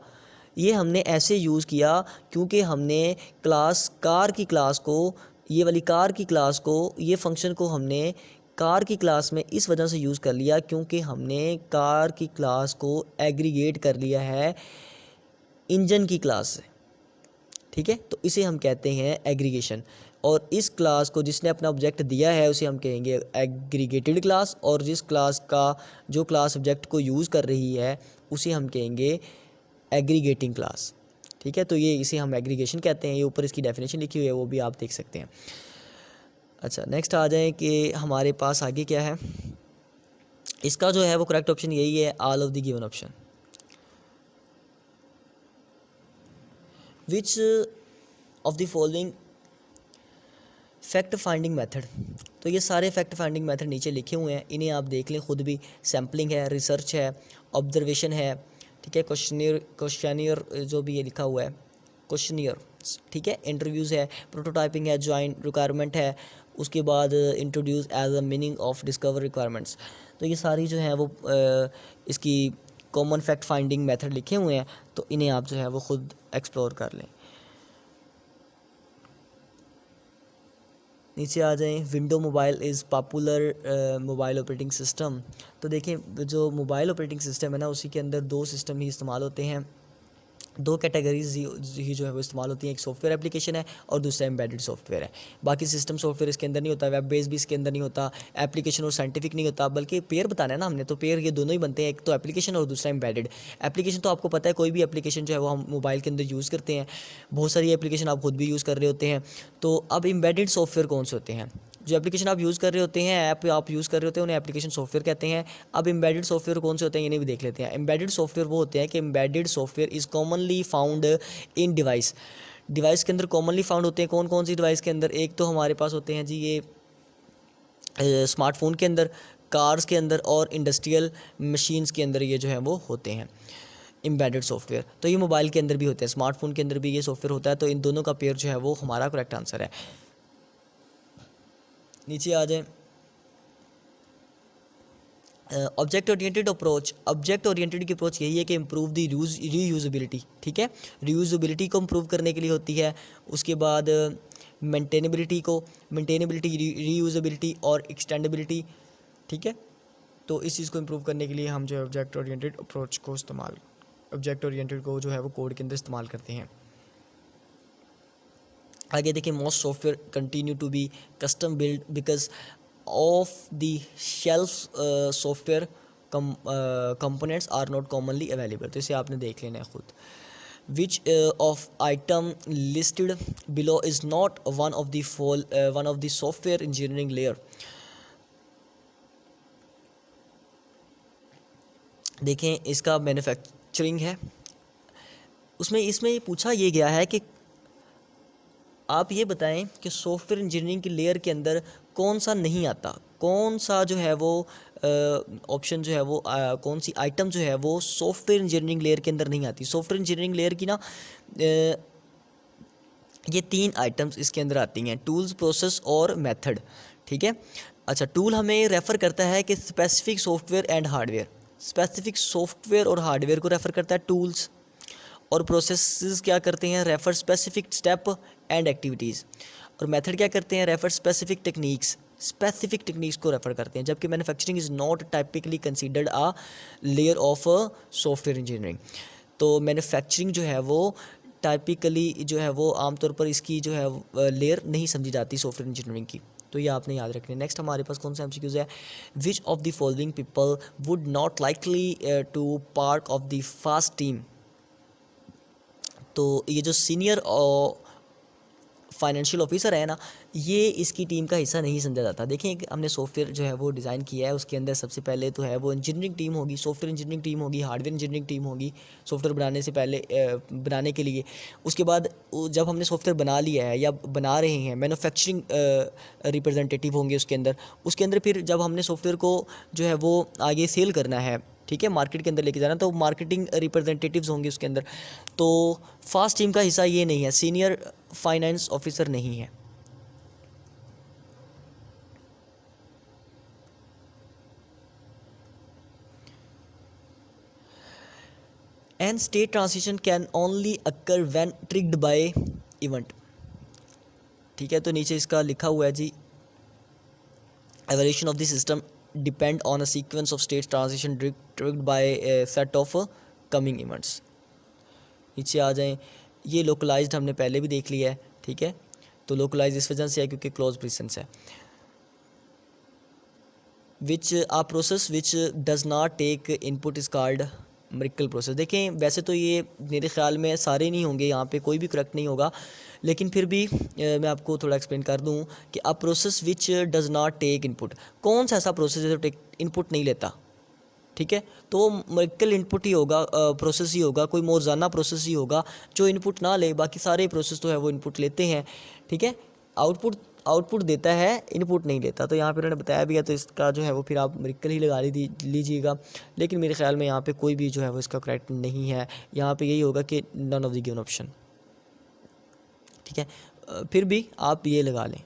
Speaker 2: ये हमने ऐसे यूज़ किया क्योंकि हमने क्लास कार की क्लास को, ये वाली कार की क्लास को, ये फंक्शन को हमने कार की क्लास में इस वजह से यूज़ कर लिया क्योंकि हमने कार की क्लास को एग्रीगेट कर लिया है इंजन की क्लास से। ठीक है, तो इसे हम कहते हैं एग्रीगेशन। और इस क्लास को जिसने अपना ऑब्जेक्ट दिया है उसे हम कहेंगे एग्रीगेटेड क्लास, और जिस क्लास का जो क्लास ऑब्जेक्ट को यूज़ कर रही है उसे हम कहेंगे एग्रीगेटिंग क्लास। ठीक है, तो ये इसे हम एग्रीगेशन कहते हैं। ये ऊपर इसकी डेफिनेशन लिखी हुई है, वो भी आप देख सकते हैं। अच्छा, नेक्स्ट आ जाएं कि हमारे पास आगे क्या है। इसका जो है वो करेक्ट ऑप्शन यही है, all of the given option. Which of the following fact finding method, तो ये सारे फैक्ट फाइंडिंग मेथड नीचे लिखे हुए हैं, इन्हें आप देख लें खुद भी। सैम्पलिंग है, रिसर्च है, ऑब्जर्वेशन है, ठीक है, क्वेश्चनियर जो भी ये लिखा हुआ है, क्वेश्चनियर, ठीक है, इंटरव्यूज़ है, प्रोटोटाइपिंग है, जॉइंट रिक्वायरमेंट है, उसके बाद introduce as a meaning of discover requirements. तो ये सारी जो है वो इसकी कॉमन फैक्ट फाइंडिंग मेथड लिखे हुए हैं, तो इन्हें आप जो है वो ख़ुद एक्सप्लोर कर लें। नीचे आ जाएं, window mobile is popular mobile operating system. तो देखें जो मोबाइल ऑपरेटिंग सिस्टम है ना, उसी के अंदर दो सिस्टम ही इस्तेमाल होते हैं, दो कैटेगरीज ही जो है वो इस्तेमाल होती हैं, एक सॉफ्टवेयर एप्लीकेशन है और दूसरा एम्बेडेड सॉफ्टवेयर है। बाकी सिस्टम सॉफ्टवेयर इसके अंदर नहीं होता, वेब बेस भी इसके अंदर नहीं होता, एप्लीकेशन और साइंटिफिक नहीं होता, बल्कि पेयर बताना है ना हमने, तो पेयर ये दोनों ही बनते हैं, एक तो एप्लीकेशन और दूसरा एम्बेडेड। एप्लीकेशन तो आपको पता है, कोई भी एप्लीकेशन जो है वो हम मोबाइल के अंदर यूज़ करते हैं, बहुत सारी एप्लीकेशन आप खुद भी यूज़ कर रहे होते हैं। तो अब एम्बेडेड सॉफ्टवेयर कौन से होते हैं? जो एप्लीकेशन आप यूज़ कर रहे होते हैं, ऐप आप यूज़ कर रहे होते हैं, उन्हें एप्लीकेशन सॉफ्टवेयर कहते हैं। अब एम्बेडेड सॉफ्टवेयर कौन से होते हैं, इन्हें भी देख लेते हैं। एम्बेडेड सॉफ्टवेयर वो होते हैं कि embedded software is commonly found in device. Device के अंदर कॉमनली फाउंड होते हैं, कौन कौन सी डिवाइस के अंदर? एक तो हमारे पास होते हैं जी ये स्मार्टफोन के अंदर, कार्स के अंदर और इंडस्ट्रियल मशीन्स के अंदर ये जो है वो होते हैं एम्बेडेड सॉफ्टवेयर। तो ये मोबाइल के अंदर भी होते हैं, स्मार्टफोन के अंदर भी ये सॉफ्टवेयर होता है। तो इन दोनों का पेयर जो है वो हमारा करेक्ट आंसर है। नीचे आ जाए, object oriented approach. Object oriented की अप्रोच यही है कि इम्प्रूव दी रीयूज़बिलिटी, ठीक है, रीयूज़बिलिटी को इम्प्रूव करने के लिए होती है। उसके बाद मेंटेनेबिलिटी रीयूज़बिलिटी और एक्सटेंडेबिलिटी, ठीक है। तो इस चीज़ को इम्प्रूव करने के लिए हम जो है ऑब्जेक्ट ओरिएंटेड अप्रोच को ऑब्जेक्ट ओरिएंटेड को जो है वो कोड के अंदर इस्तेमाल करते हैं। आगे देखिए, most software continue to be custom build because off the shelf software components are not commonly available. तो इसे आपने देख लेना है खुद। Which of item listed below is not one of the software engineering layer. देखें, इसका मैन्युफैक्चरिंग है, उसमें इसमें ये पूछा ये गया है कि आप ये बताएं कि सॉफ्टवेयर इंजीनियरिंग की लेयर के अंदर कौन सा नहीं आता, कौन सा जो है वो ऑप्शन जो है वो कौन सी आइटम जो है वो सॉफ्टवेयर इंजीनियरिंग लेयर के अंदर नहीं आती। सॉफ्टवेयर इंजीनियरिंग लेयर की ना ये तीन आइटम्स इसके अंदर आती हैं, टूल्स, प्रोसेस और मेथड, ठीक है। अच्छा, टूल हमें रेफ़र करता है कि specific software and hardware, specific software और हार्डवेयर को रेफ़र करता है टूल्स। और प्रोसेस क्या करते हैं, refer specific step and activities. और मेथड क्या करते हैं, रेफ़र स्पेसिफिक टेक्निक्स को रेफ़र करते हैं। जबकि manufacturing is not typically considered a layer of software engineering. तो मैन्युफैक्चरिंग जो है वो टाइपिकली जो है वो आमतौर पर इसकी जो है लेयर नहीं समझी जाती सॉफ्टवेयर इंजीनियरिंग की। तो ये आपने याद रखना है। नेक्स्ट हमारे पास कौन सा एमसीक्यूज़ है, which of the following people would not likely to part of the first team. तो ये जो सीनियर फाइनेंशियल ऑफिसर है ना, ये इसकी टीम का हिस्सा नहीं समझा जाता। देखें कि हमने सॉफ्टवेयर जो है वो डिज़ाइन किया है, उसके अंदर सबसे पहले तो है वो इंजीनियरिंग टीम होगी, सॉफ्टवेयर इंजीनियरिंग टीम होगी, हार्डवेयर इंजीनियरिंग टीम होगी सॉफ्टवेयर बनाने से पहले बनाने के लिए। उसके बाद जब हमने सॉफ्टवेयर बना लिया है या बना रहे हैं, मैन्युफैक्चरिंग रिप्रेजेंटेटिव होंगे उसके अंदर फिर जब हमने सॉफ्टवेयर को जो है वो आगे सेल करना है, ठीक है, मार्केट के अंदर लेके जाना, तो मार्केटिंग रिप्रेजेंटेटिव्स होंगे उसके अंदर। तो फर्स्ट टीम का हिस्सा ये नहीं है, सीनियर फाइनेंस ऑफिसर नहीं है। And state transition can only occur when triggered by event, ठीक है। तो नीचे इसका लिखा हुआ है जी, evolution of the system depend on a sequence of state transition triggered by a set of coming events. नीचे आ जाएं, ये लोकलाइज्ड हमने पहले भी देख लिया है, ठीक है। तो लोकलाइज इस वजह से है क्योंकि क्लोज प्रेजेंस है। Which a process which does not take input is called miracle process. देखें, वैसे तो ये मेरे ख्याल में सारे नहीं होंगे, यहाँ पे कोई भी करेक्ट नहीं होगा, लेकिन फिर भी मैं आपको थोड़ा एक्सप्लेन कर दूँ कि a process which does not take input, कौन सा ऐसा प्रोसेस है जो इनपुट नहीं लेता, ठीक है। तो वो मिरेकल इनपुट ही होगा, प्रोसेस ही होगा, कोई मोरजाना प्रोसेस ही होगा जो इनपुट ना ले। बाकी सारे प्रोसेस तो है वो इनपुट लेते हैं, ठीक है। आउटपुट देता है, इनपुट नहीं लेता। तो यहाँ पे उन्होंने बताया भी है, तो इसका जो है वो फिर आप मिरेकल ही लगा लीजिएगा। लेकिन मेरे ख्याल में यहाँ पे कोई भी जो है वो इसका करेक्ट नहीं है। यहाँ पे यही होगा कि none of the given option. ठीक है। फिर भी आप ये लगा लें,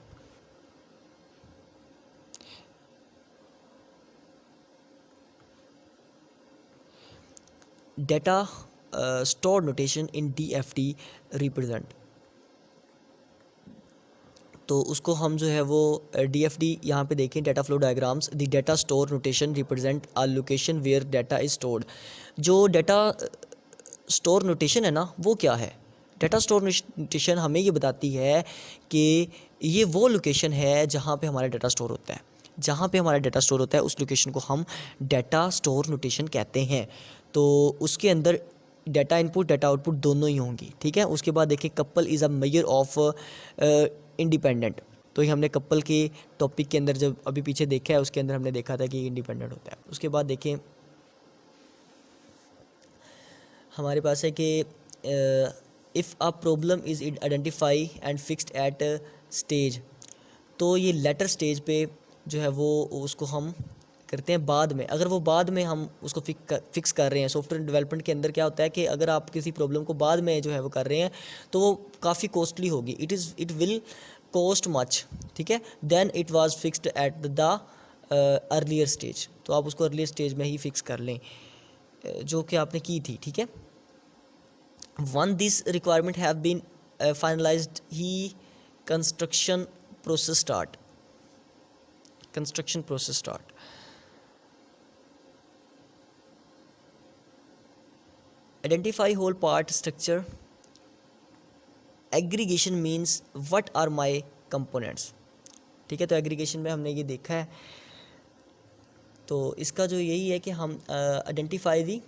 Speaker 2: data store notation in DFT represent. तो उसको हम जो है वो DFD यहाँ पे देखें, data flow diagrams, the data store notation represent a location where data is stored. जो डाटा स्टोर नोटेशन है ना, वो क्या है? डाटा स्टोर नोटेशन हमें ये बताती है कि ये वो लोकेशन है जहाँ पे हमारा डाटा स्टोर होता है। जहाँ पे हमारा डाटा स्टोर होता है उस लोकेशन को हम डाटा स्टोर नोटेशन कहते हैं। तो उसके अंदर डाटा इनपुट डाटा आउटपुट दोनों ही होंगी, ठीक है। उसके बाद देखिए, couple is a measure of independent. तो ये हमने कपल के टॉपिक के अंदर जब अभी पीछे देखा है, उसके अंदर हमने देखा था कि इंडिपेंडेंट होता है। उसके बाद देखें, हमारे पास है कि if a problem is identify and fixed at stage. तो ये लेटर स्टेज पे जो है वो उसको हम करते हैं बाद में। अगर वो बाद में हम उसको फिक्स कर रहे हैं, सॉफ्टवेयर डेवलपमेंट के अंदर क्या होता है कि अगर आप किसी प्रॉब्लम को बाद में जो है वो कर रहे हैं तो वो काफ़ी कॉस्टली होगी, इट विल कॉस्ट मच, ठीक है, then it was fixed at the earlier stage. तो आप उसको अर्लियर स्टेज में ही फिक्स कर लें जो कि आपने की थी, ठीक है। Once this requirement have been finalized, he construction process start. Construction process start. Identify whole part structure. Aggregation means what are my components. ठीक है, तो एग्रीगेशन में हमने ये देखा है। तो इसका जो यही है कि हम आइडेंटिफाई दी,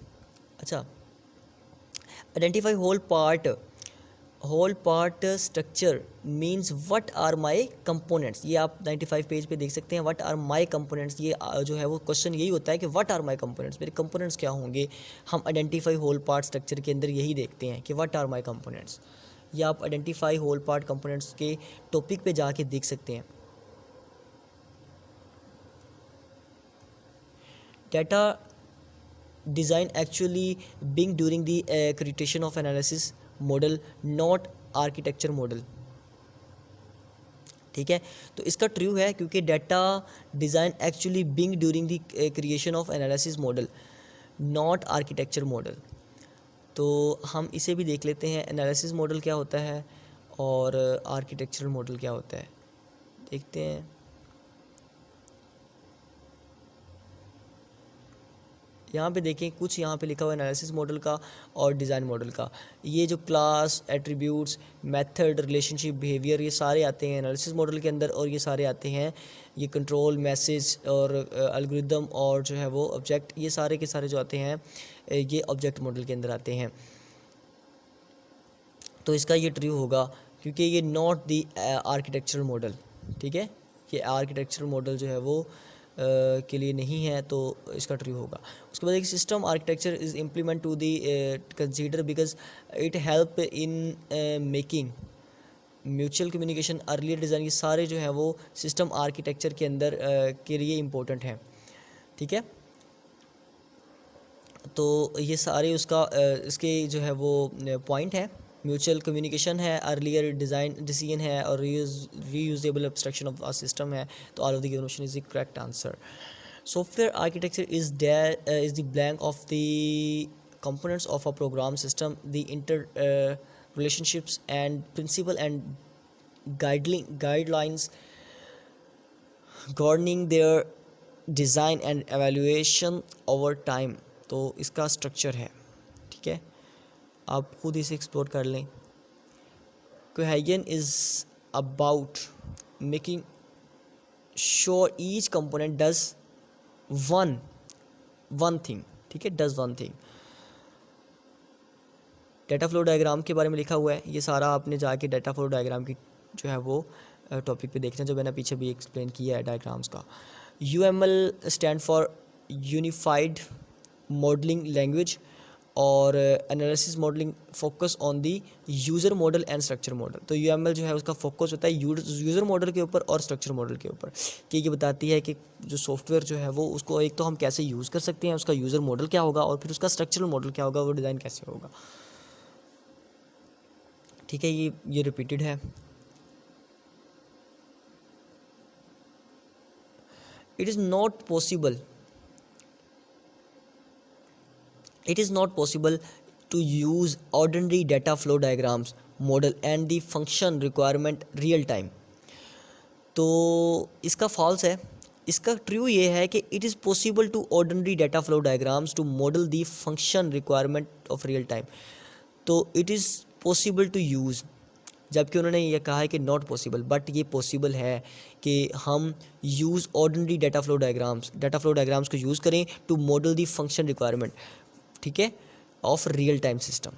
Speaker 2: अच्छा, identify whole part structure means what are my components. ये आप 95 पेज पे देख सकते हैं, व्हाट आर माय कंपोनेंट्स। ये जो है वो क्वेश्चन यही होता है कि व्हाट आर माय कंपोनेंट्स, मेरे कंपोनेंट्स क्या होंगे। हम आइडेंटिफाई होल पार्ट स्ट्रक्चर के अंदर यही देखते हैं कि व्हाट आर माय कंपोनेंट्स। ये आप आइडेंटिफाई होल पार्ट कंपोनेंट्स के टॉपिक पे जाके देख सकते हैं। Data design actually being during the creation of analysis model, not architecture model, ठीक है। तो इसका ट्रू है क्योंकि data design actually being during the creation of analysis model, not architecture model. तो हम इसे भी देख लेते हैं, एनालिसिस मॉडल क्या होता है और आर्किटेक्चरल मॉडल क्या होता है, देखते हैं। यहाँ पे देखें, कुछ यहाँ पे लिखा हुआ है एनालिसिस मॉडल का और डिज़ाइन मॉडल का। ये जो class, attributes, method, relationship, behaviour, ये सारे आते हैं एनालिसिस मॉडल के अंदर, और ये सारे आते हैं ये कंट्रोल, मैसेज और एल्गोरिदम और जो है वो ऑब्जेक्ट, ये सारे के सारे जो आते हैं ये ऑब्जेक्ट मॉडल के अंदर आते हैं। तो इसका ये ट्रू होगा क्योंकि ये नॉट दी आर्किटेक्चरल मॉडल, ठीक है, ये आर्किटेक्चरल मॉडल जो है वो के लिए नहीं है, तो इसका ट्रू होगा। उसके बाद एक system architecture is implement to the consider because it help in making mutual communication, earlier design, ये सारे जो है वो सिस्टम आर्किटेक्चर के अंदर के लिए इम्पोर्टेंट हैं, ठीक है। तो ये सारे उसका इसके जो है वो पॉइंट है। म्यूचुअल कम्युनिकेशन है, अर्लियर डिज़ाइन डिसीजन है, और reusable abstraction of a system है। तो all of the given option is the correct answer. Software architecture is the blank of the components of a program system, the inter relationships and principle and guidelines governing their design and evaluation over time। तो इसका स्ट्रक्चर है, ठीक है, आप खुद इसे एक्सप्लोर कर लें। Cohesion is about making sure each component does one thing, ठीक है, does one thing. Data flow diagram के बारे में लिखा हुआ है, ये सारा आपने जाके डाटा फ्लो डायग्राम की जो है वो टॉपिक पे देखना, जो मैंने पीछे भी एक्सप्लेन किया है डायग्राम्स का। UML stand for unified modelling language, और analysis modelling focus on the user model and structure model. तो UML जो है उसका फोकस होता है यूज़र मॉडल के ऊपर और स्ट्रक्चर मॉडल के ऊपर, कि ये बताती है कि जो सॉफ्टवेयर जो है वो उसको एक तो हम कैसे यूज़ कर सकते हैं, उसका यूज़र मॉडल क्या होगा, और फिर उसका स्ट्रक्चरल मॉडल क्या होगा, वो डिज़ाइन कैसे होगा। ठीक है, ये रिपीटेड है। It is not possible to use ordinary data flow diagrams model and the function requirement real time। तो इसका फॉल्स है। इसका ट्रू ये है कि it is possible to ordinary data flow diagrams to model the function requirement of real time. तो it is possible to use, जबकि उन्होंने ये कहा है कि नॉट पॉसिबल, बट ये पॉसिबल है कि हम use ordinary data flow diagrams को यूज़ करें to model the function requirement, ठीक है, ऑफ रियल टाइम सिस्टम।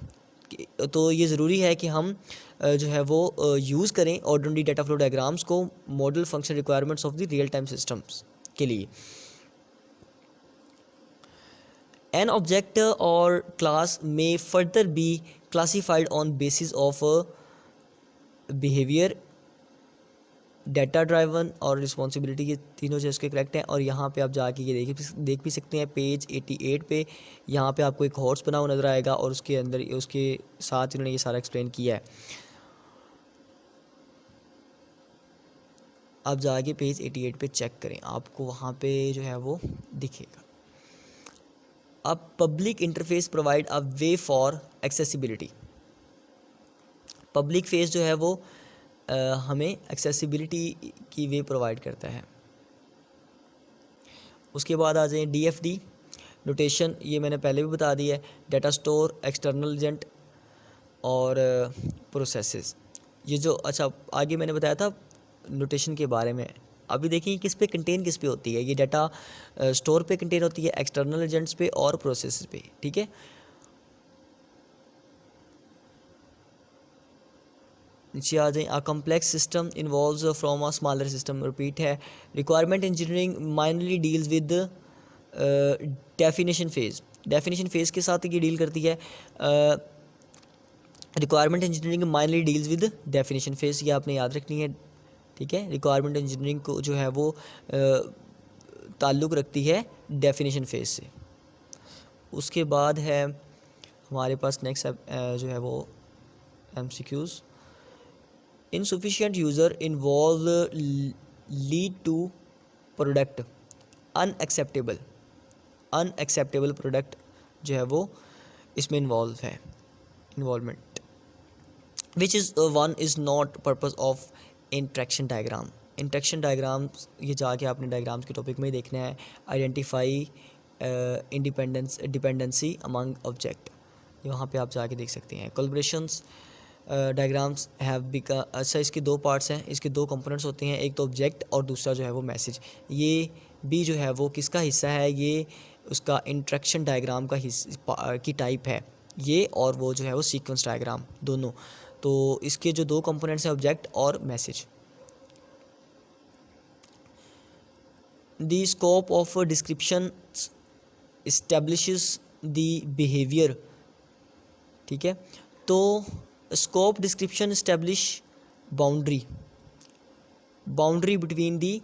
Speaker 2: तो ये ज़रूरी है कि हम जो है वो यूज़ करें ऑर्डिनरी डाटा फ्लो डायग्राम्स को model function requirements of the real time systems के लिए। एन ऑब्जेक्ट और क्लास में further be classified on basis of behaviour, data driven और रिस्पॉन्सिबिलिटी, ये तीनों जो इसके करेक्ट हैं। और यहाँ पे आप जाके ये देख भी सकते हैं पेज 88 पे, यहाँ पे आपको एक हॉर्स बना हुआ नज़र आएगा और उसके अंदर उसके साथ इन्होंने ये सारा एक्सप्लेन किया है। आप जाके पेज 88 पे चेक करें, आपको वहाँ पे जो है वो दिखेगा। अब public interface provide a way for accessibility. Public face जो है वो हमें एक्सेसिबिलिटी की वे प्रोवाइड करता है। उसके बाद आ जाए DFD नोटेशन, ये मैंने पहले भी बता दिया है, डाटा स्टोर, एक्सटर्नल एजेंट और प्रोसेसेस। ये जो अच्छा आगे मैंने बताया था नोटेशन के बारे में। अभी देखिए किस पे कंटेन किस पे होती है, ये डाटा स्टोर पे कंटेन होती है, एक्सटर्नल एजेंट्स पे और प्रोसेसेस पे, ठीक है। नीचे आ जाए, a complex system involves from a smaller system, repeat है। Requirement engineering minorly deals with definition phase के साथ ये डील करती है। Requirement engineering minorly deals with definition phase, ये आपने याद रखनी है, ठीक है। रिक्वायरमेंट इंजीनियरिंग को जो है वो ताल्लुक़ रखती है डेफिनेशन फेज़ से। उसके बाद है हमारे पास नेक्स्ट जो है वो MCQs। Insufficient user involve lead to product unacceptable product जो है वो इसमें involvement which is one is not purpose of interaction diagrams. ये जाके आपने डायग्राम्स के टॉपिक में ही देखना है। आइडेंटिफाई डिपेंडेंसी अमंग ऑब्जेक्ट, वहाँ पे आप जाके देख सकते हैं। कोलैबोरेशंस डायग्राम्स हैव बिकम, अच्छा इसके दो पार्ट्स हैं, इसके दो कंपोनेंट्स होते हैं, एक तो ऑब्जेक्ट और दूसरा जो है वो मैसेज। ये भी जो है वो किसका हिस्सा है, ये उसका इंट्रैक्शन डायग्राम का की टाइप है ये, और वो जो है वो सीक्वेंस डायग्राम दोनों। तो इसके जो दो कंपोनेंट्स हैं ऑब्जेक्ट और message. The scope of description establishes the behaviour, ठीक है। तो scope description establish boundary between the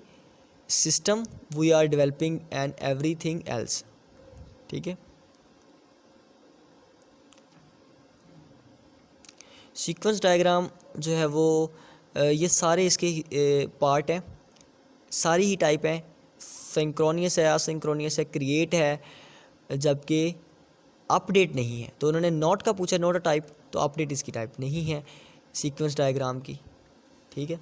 Speaker 2: system we are developing and everything else, ठीक है। सीक्वेंस डायग्राम जो है वो ये सारे इसके पार्ट हैं, सारी ही टाइप हैं। सिंक्रोनियस है, असिंक्रोनियस है, क्रिएट है, जबकि अपडेट नहीं है। तो उन्होंने नॉट का पूछा, नॉट अ टाइप, तो अपडेट इसकी टाइप नहीं है सीक्वेंस डायग्राम की, ठीक है।